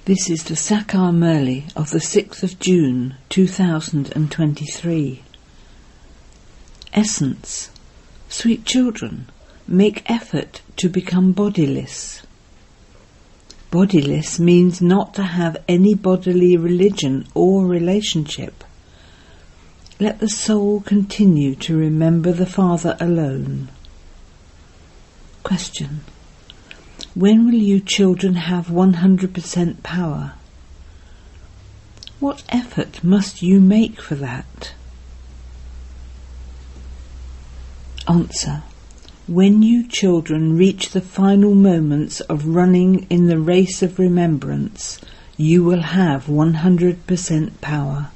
This is the Sakar Murli of the 6th of June 2023. Essence. Sweet children, make effort to become bodiless. Bodiless means not to have any bodily religion or relationship. Let the soul continue to remember the Father alone. Question. When will you children have 100% power? What effort must you make for that? Answer. When you children reach the final moments of running in the race of remembrance, you will have 100% power.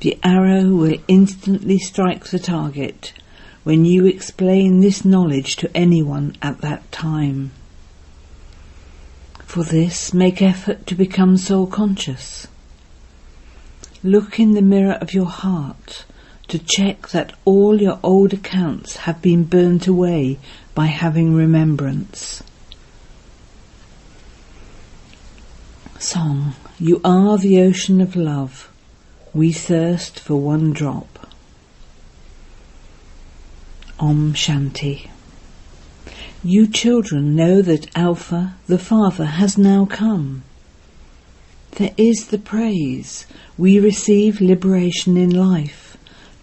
The arrow will instantly strike the target when you explain this knowledge to anyone at that time. For this, make effort to become soul-conscious. Look in the mirror of your heart to check that all your old accounts have been burnt away by having remembrance. Song. You are the ocean of love. We thirst for one drop. Om Shanti. You children know that Alpha, the Father, has now come. There is the praise. We receive liberation in life,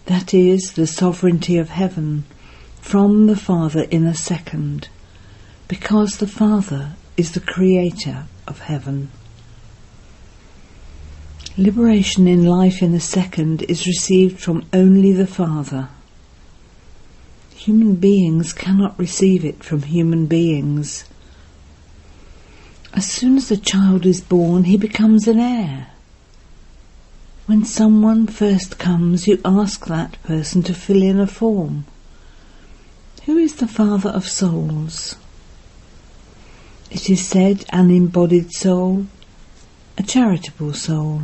that is, the sovereignty of heaven, from the Father in a second, because the Father is the creator of heaven. Liberation in life in a second is received from only the Father. Human beings cannot receive it from human beings. As soon as a child is born, he becomes an heir. When someone first comes, you ask that person to fill in a form. Who is the Father of souls? It is said an embodied soul, a charitable soul.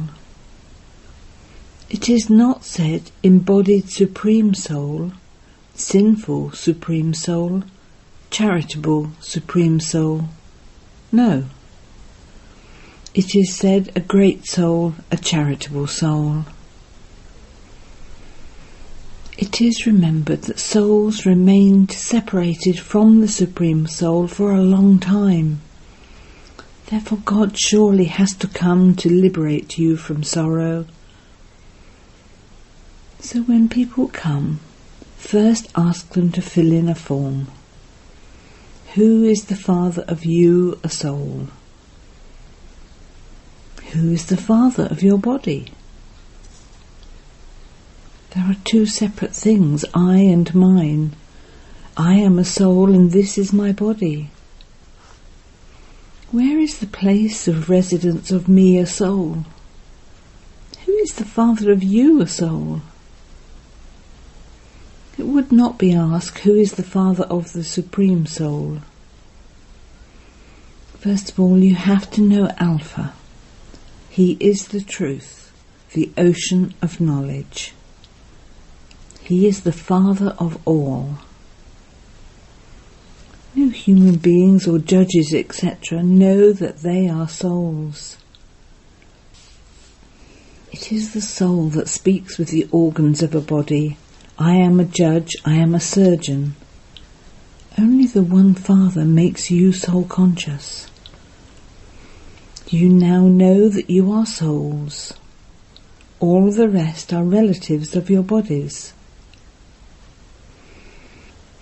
It is not said embodied supreme soul, sinful supreme soul, charitable supreme soul. No. It is said a great soul, a charitable soul. It is remembered that souls remained separated from the Supreme Soul for a long time. Therefore God surely has to come to liberate you from sorrow. So when people come, first ask them to fill in a form. Who is the Father of you, a soul? Who is the Father of your body? There are two separate things, I and mine. I am a soul and this is my body. Where is the place of residence of me, a soul? Who is the Father of you, a soul? It would not be asked who is the Father of the Supreme Soul. First of all, you have to know Alpha. He is the truth, the ocean of knowledge. He is the Father of all. No human beings or judges, etc., know that they are souls. It is the soul that speaks with the organs of a body. I am a judge, I am a surgeon. Only the one Father makes you soul-conscious. You now know that you are souls. All the rest are relatives of your bodies.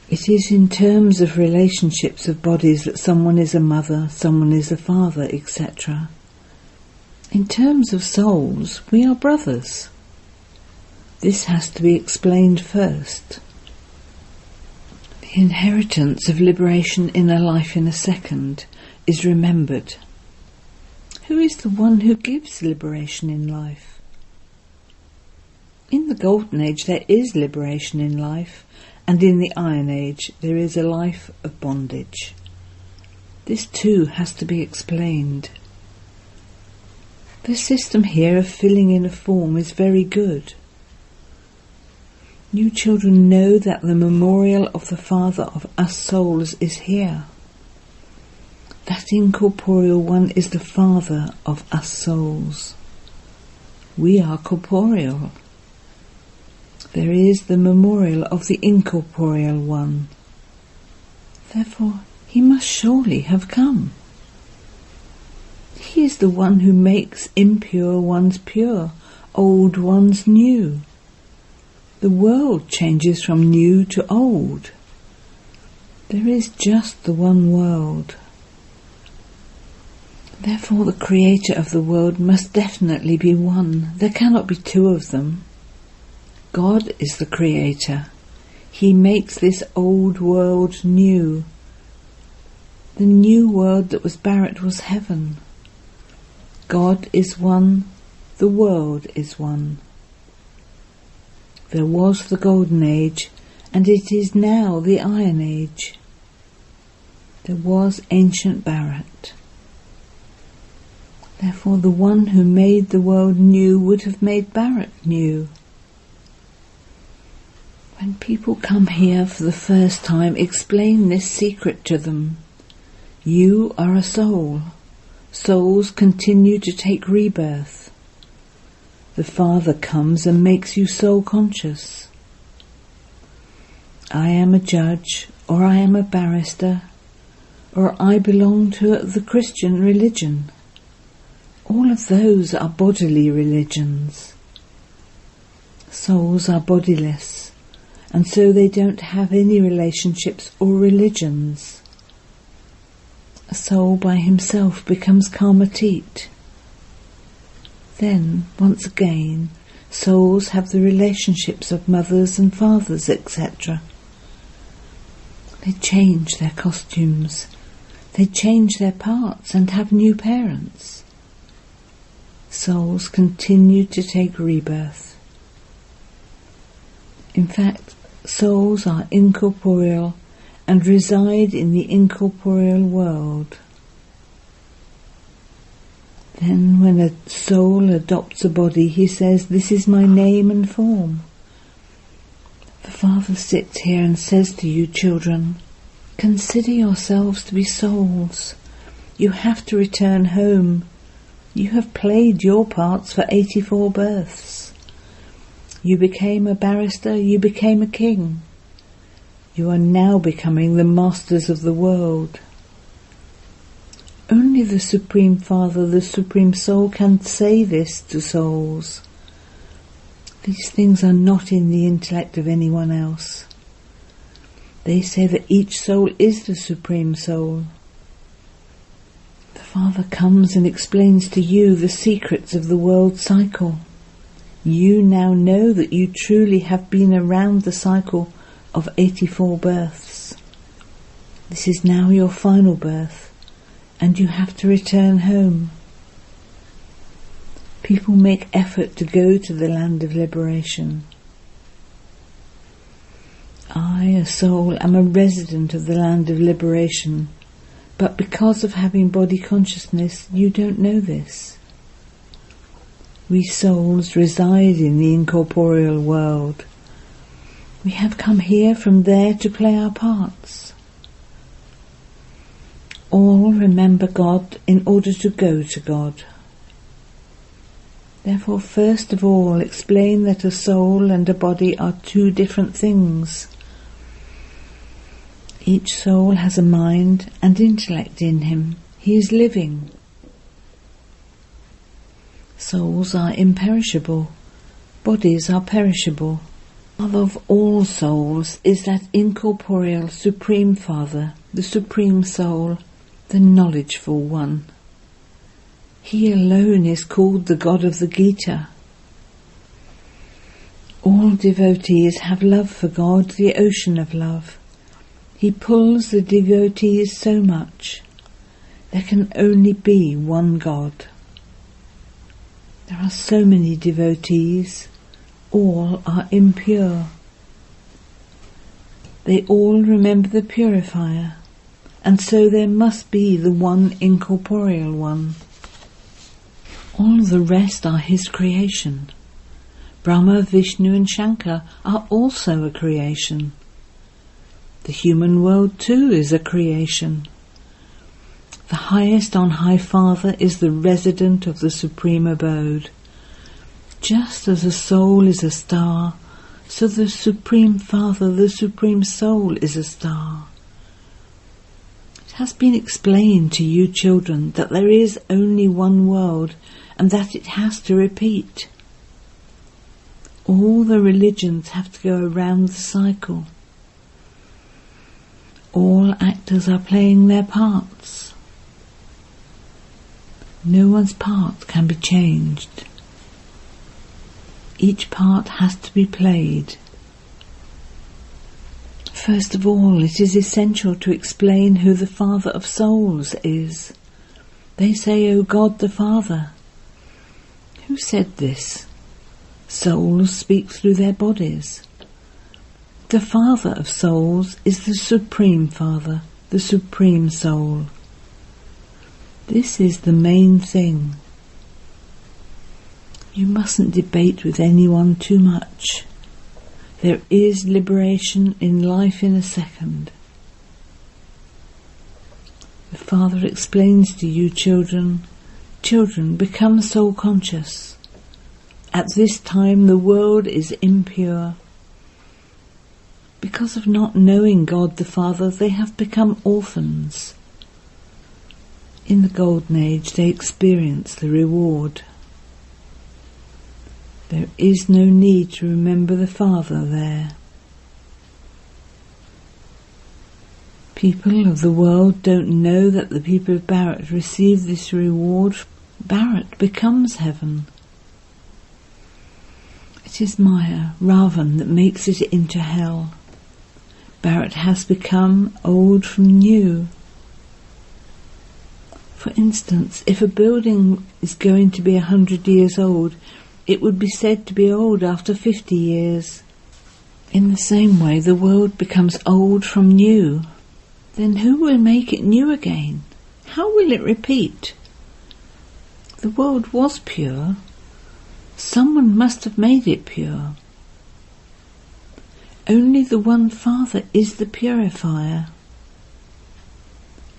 It is in terms of relationships of bodies that someone is a mother, someone is a father, etc. In terms of souls, we are brothers. This has to be explained first. The inheritance of liberation in a life in a second is remembered. Who is the one who gives liberation in life? In the Golden Age there is liberation in life, and in the Iron Age there is a life of bondage. This too has to be explained. The system here of filling in a form is very good. You children know that the memorial of the Father of us souls is here. That incorporeal one is the father of us souls. We are corporeal. There is the memorial of the incorporeal one. Therefore, he must surely have come. He is the one who makes impure ones pure, old ones new. The world changes from new to old. There is just the one world. Therefore the creator of the world must definitely be one. There cannot be two of them. God is the creator. He makes this old world new. The new world that was barren was heaven. God is one, the world is one. There was the Golden Age, and it is now the Iron Age. There was ancient Bharat. Therefore the one who made the world new would have made Bharat new. When people come here for the first time, explain this secret to them. You are a soul. Souls continue to take rebirth. The Father comes and makes you soul conscious. I am a judge, or I am a barrister, or I belong to the Christian religion. All of those are bodily religions. Souls are bodiless, and so they don't have any relationships or religions. A soul by himself becomes karmatit. Then, once again, souls have the relationships of mothers and fathers, etc. They change their costumes. They change their parts and have new parents. Souls continue to take rebirth. In fact, souls are incorporeal and reside in the incorporeal world. Then when a soul adopts a body, he says, "This is my name and form." The Father sits here and says to you, children, consider yourselves to be souls. You have to return home. You have played your parts for 84 births. You became a barrister, you became a king. You are now becoming the masters of the world. Only the Supreme Father, the Supreme Soul, can say this to souls. These things are not in the intellect of anyone else. They say that each soul is the Supreme Soul. The Father comes and explains to you the secrets of the world cycle. You now know that you truly have been around the cycle of 84 births. This is now your final birth, and you have to return home. People make effort to go to the land of liberation. I, a soul, am a resident of the land of liberation, but because of having body consciousness, you don't know this. We souls reside in the incorporeal world. We have come here from there to play our parts. All remember God in order to go to God. Therefore, first of all, explain that a soul and a body are two different things. Each soul has a mind and intellect in him. He is living. Souls are imperishable. Bodies are perishable. Father of all souls is that incorporeal Supreme Father, the Supreme Soul, the knowledgeful one. He alone is called the God of the Gita. All devotees have love for God, the ocean of love. He pulls the devotees so much. There can only be one God. There are so many devotees. All are impure. They all remember the purifier, and so there must be the one incorporeal one. All the rest are his creation. Brahma, Vishnu and Shankar are also a creation. The human world too is a creation. The highest on high Father is the resident of the supreme abode. Just as a soul is a star, so the Supreme Father, the Supreme Soul, is a star. It has been explained to you children that there is only one world and that it has to repeat. All the religions have to go around the cycle. All actors are playing their parts. No one's part can be changed. Each part has to be played. First of all, it is essential to explain who the Father of Souls is. They say, "O God the Father." Who said this? Souls speak through their bodies. The Father of Souls is the Supreme Father, the Supreme Soul. This is the main thing. You mustn't debate with anyone too much. There is liberation in life in a second. The Father explains to you children, become soul conscious. At this time the world is impure. Because of not knowing God the Father, they have become orphans. In the Golden Age they experience the reward. There is no need to remember the Father there. People of the world don't know that the people of Bharat receive this reward. Bharat becomes heaven. It is Maya, Ravan, that makes it into hell. Bharat has become old from new. For instance, if a building is going to be 100 years old, it would be said to be old after 50 years. In the same way, the world becomes old from new. Then who will make it new again? How will it repeat? The world was pure. Someone must have made it pure. Only the one Father is the purifier.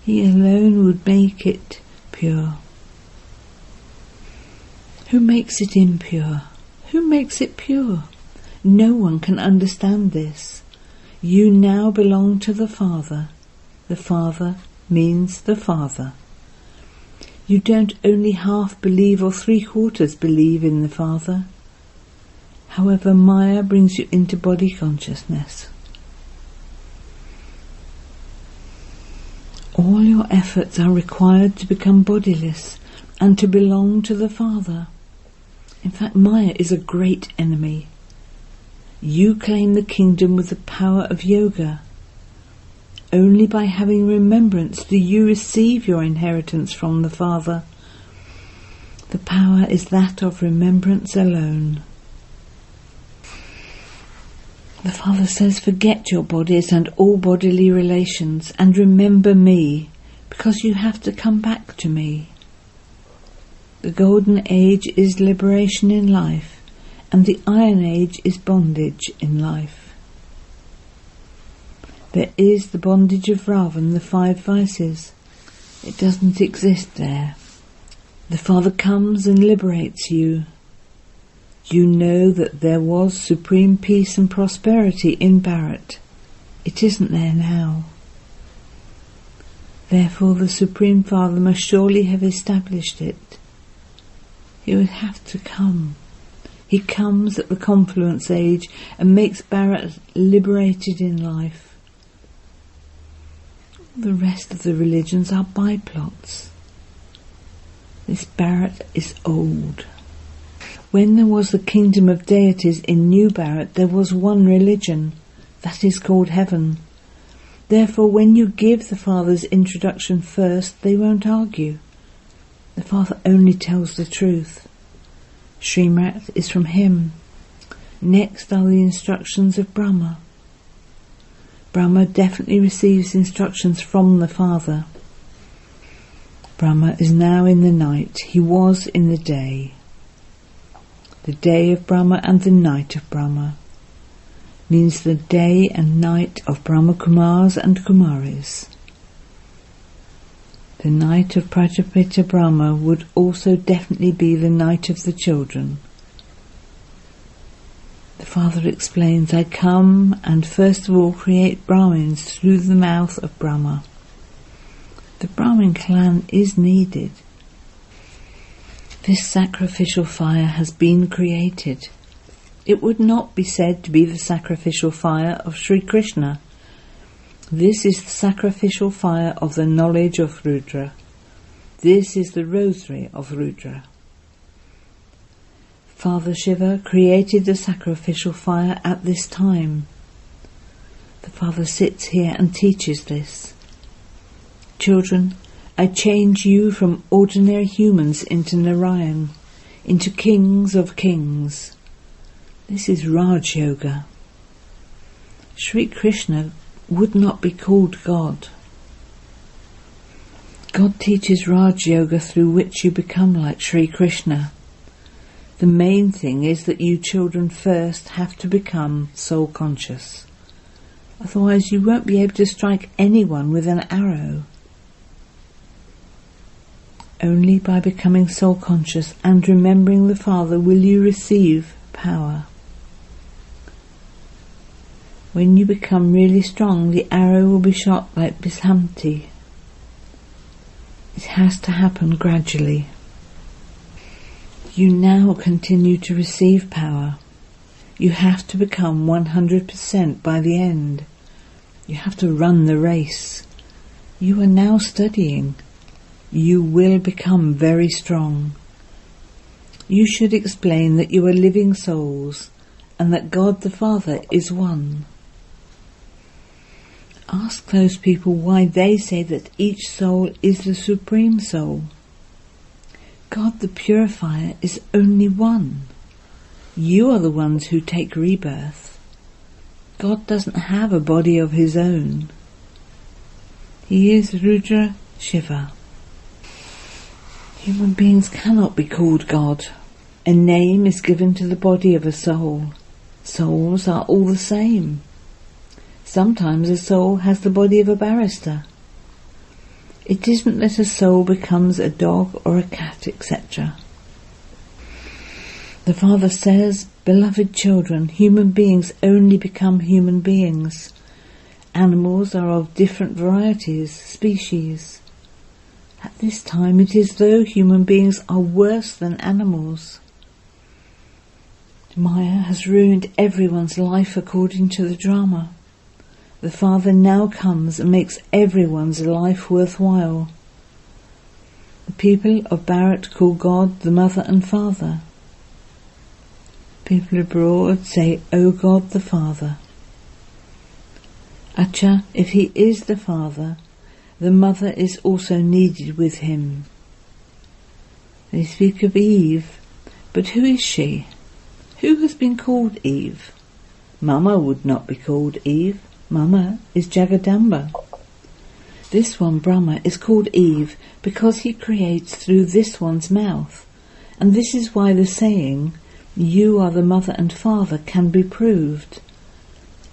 He alone would make it pure. Who makes it impure? Who makes it pure? No one can understand this. You now belong to the Father. The Father means the Father. You don't only half believe or 3/4 believe in the Father. However, Maya brings you into body consciousness. All your efforts are required to become bodiless and to belong to the Father. In fact, Maya is a great enemy. You claim the kingdom with the power of yoga. Only by having remembrance do you receive your inheritance from the Father. The power is that of remembrance alone. The Father says, forget your bodies and all bodily relations and remember me, because you have to come back to me. The Golden Age is liberation in life, and the Iron Age is bondage in life. There is the bondage of Ravan, the 5 vices. It doesn't exist there. The Father comes and liberates you. You know that there was supreme peace and prosperity in Bharat. It isn't there now. Therefore the Supreme Father must surely have established it. He would have to come. He comes at the confluence age and makes Bharat liberated in life. The rest of the religions are byplots. This Bharat is old. When there was the kingdom of deities in New Bharat, there was one religion. That is called heaven. Therefore, when you give the Father's introduction first, they won't argue. The Father only tells the truth. Srimad is from him. Next are the instructions of Brahma. Brahma definitely receives instructions from the Father. Brahma is now in the night. He was in the day. The day of Brahma and the night of Brahma means the day and night of Brahma Kumaris and Kumaris. The night of Prajapita Brahma would also definitely be the night of the children. The father explains, I come and first of all create Brahmins through the mouth of Brahma. The Brahmin clan is needed. This sacrificial fire has been created. It would not be said to be the sacrificial fire of Sri Krishna. This is the sacrificial fire of the knowledge of Rudra. This is the rosary of Rudra. Father Shiva created the sacrificial fire at this time. The Father sits here and teaches this. Children, I change you from ordinary humans into Narayan, into kings of kings. This is Raj Yoga. Sri Krishna would not be called God. God teaches Raj Yoga through which you become like Sri Krishna. The main thing is that you children first have to become soul conscious. Otherwise you won't be able to strike anyone with an arrow. Only by becoming soul conscious and remembering the Father will you receive power. When you become really strong, the arrow will be shot like Shanti. It has to happen gradually. You now continue to receive power. You have to become 100% by the end. You have to run the race. You are now studying. You will become very strong. You should explain that you are living souls and that God the Father is one. Ask those people why they say that each soul is the Supreme Soul. God the Purifier is only one. You are the ones who take rebirth. God doesn't have a body of his own. He is Rudra Shiva. Human beings cannot be called God. A name is given to the body of a soul. Souls are all the same. Sometimes a soul has the body of a barrister. It isn't that a soul becomes a dog or a cat, etc. The Father says, beloved children, human beings only become human beings. Animals are of different varieties, species. At this time it is as though human beings are worse than animals. Maya has ruined everyone's life according to the drama. The Father now comes and makes everyone's life worthwhile. The people of Bharat call God the Mother and Father. People abroad say, O God the Father. Acha, if he is the Father, the Mother is also needed with him. They speak of Eve, but who is she? Who has been called Eve? Mama would not be called Eve. Mama is Jagadamba. This one, Brahma, is called Eve because he creates through this one's mouth. And this is why the saying, you are the mother and father, can be proved.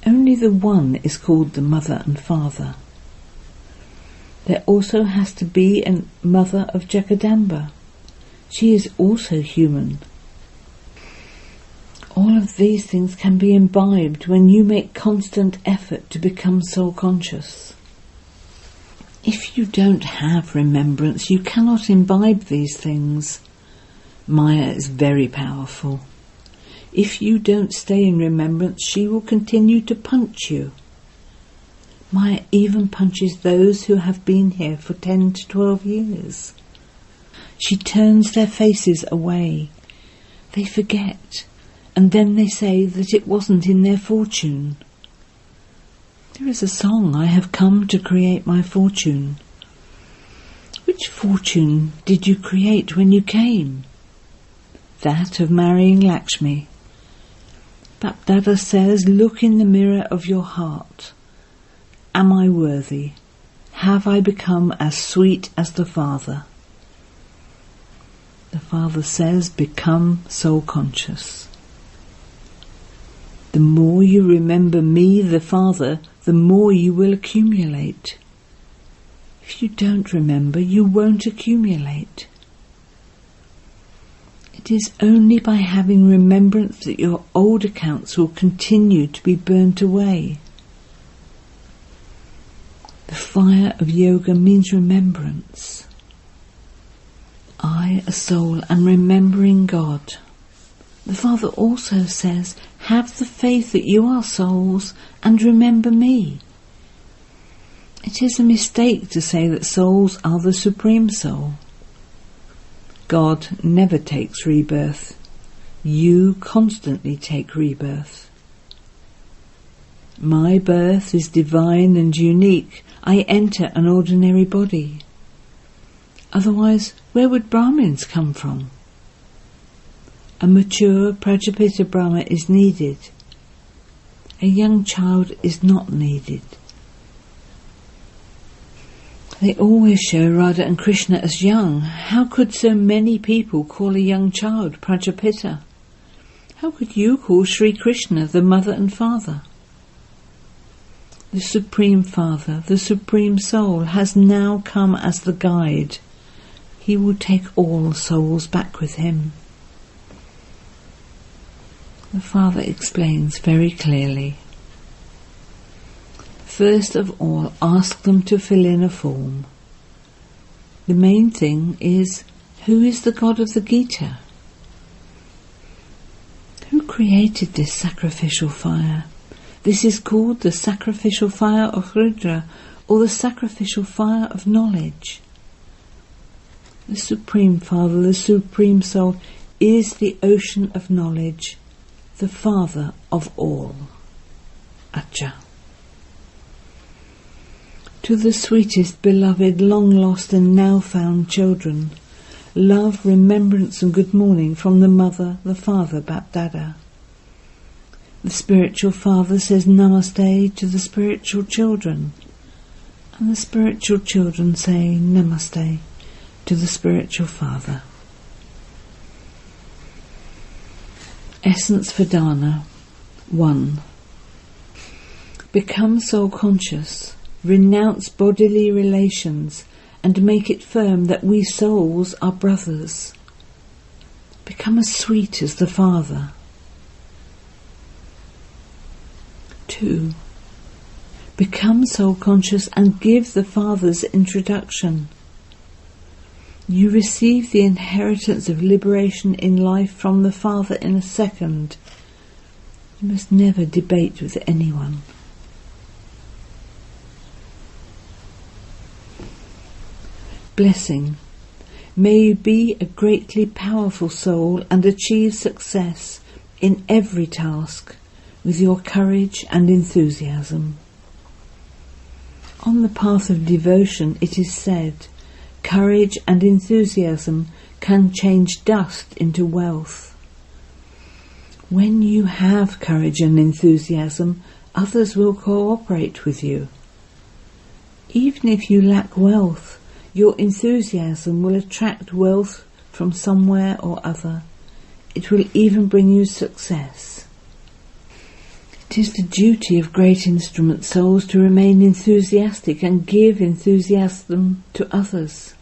Only the one is called the mother and father. There also has to be a mother of Jagadamba. She is also human. All of these things can be imbibed when you make constant effort to become soul conscious. If you don't have remembrance, you cannot imbibe these things. Maya is very powerful. If you don't stay in remembrance, she will continue to punch you. Maya even punches those who have been here for 10 to 12 years. She turns their faces away. They forget. And then they say that it wasn't in their fortune. There is a song, I have come to create my fortune. Which fortune did you create when you came? That of marrying Lakshmi. Bapdada says, look in the mirror of your heart. Am I worthy? Have I become as sweet as the Father? The Father says, become soul conscious. The more you remember me, the Father, the more you will accumulate. If you don't remember, you won't accumulate. It is only by having remembrance that your old accounts will continue to be burnt away. The fire of yoga means remembrance. I, a soul, am remembering God. The Father also says, have the faith that you are souls and remember me. It is a mistake to say that souls are the Supreme Soul. God never takes rebirth. You constantly take rebirth. My birth is divine and unique. I enter an ordinary body. Otherwise, where would Brahmins come from? A mature Prajapita Brahma is needed. A young child is not needed. They always show Radha and Krishna as young. How could so many people call a young child Prajapita? How could you call Sri Krishna the mother and father? The Supreme Father, the Supreme Soul, has now come as the guide. He will take all souls back with him. The Father explains very clearly. First of all, ask them to fill in a form. The main thing is, who is the God of the Gita? Who created this sacrificial fire? This is called the sacrificial fire of Rudra, or the sacrificial fire of knowledge. The Supreme Father, the Supreme Soul, is the ocean of knowledge, the Father of all. Acha. To the sweetest, beloved, long-lost and now-found children, love, remembrance and good morning from the Mother, the Father, Bap-Dada. The spiritual Father says Namaste to the spiritual children, and the spiritual children say Namaste to the spiritual Father. Essence for Dana 1. Become soul-conscious. Renounce bodily relations and make it firm that we souls are brothers. Become as sweet as the Father. 2. Become soul-conscious and give the Father's introduction. You receive the inheritance of liberation in life from the Father in a second. You must never debate with anyone. Blessing. May you be a greatly powerful soul and achieve success in every task with your courage and enthusiasm. On the path of devotion, it is said, courage and enthusiasm can change dust into wealth. When you have courage and enthusiasm, others will cooperate with you. Even if you lack wealth, your enthusiasm will attract wealth from somewhere or other. It will even bring you success. It is the duty of great instrument souls to remain enthusiastic and give enthusiasm to others.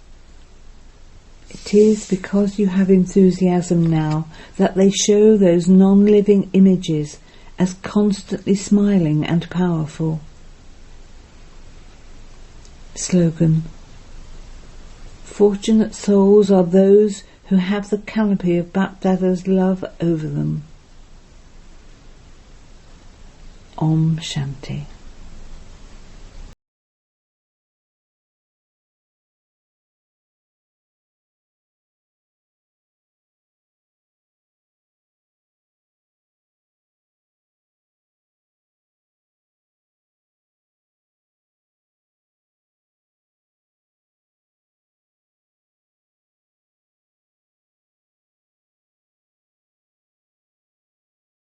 It is because you have enthusiasm now that they show those non-living images as constantly smiling and powerful. Slogan. Fortunate souls are those who have the canopy of Bap-Dada's love over them. Om Shanti.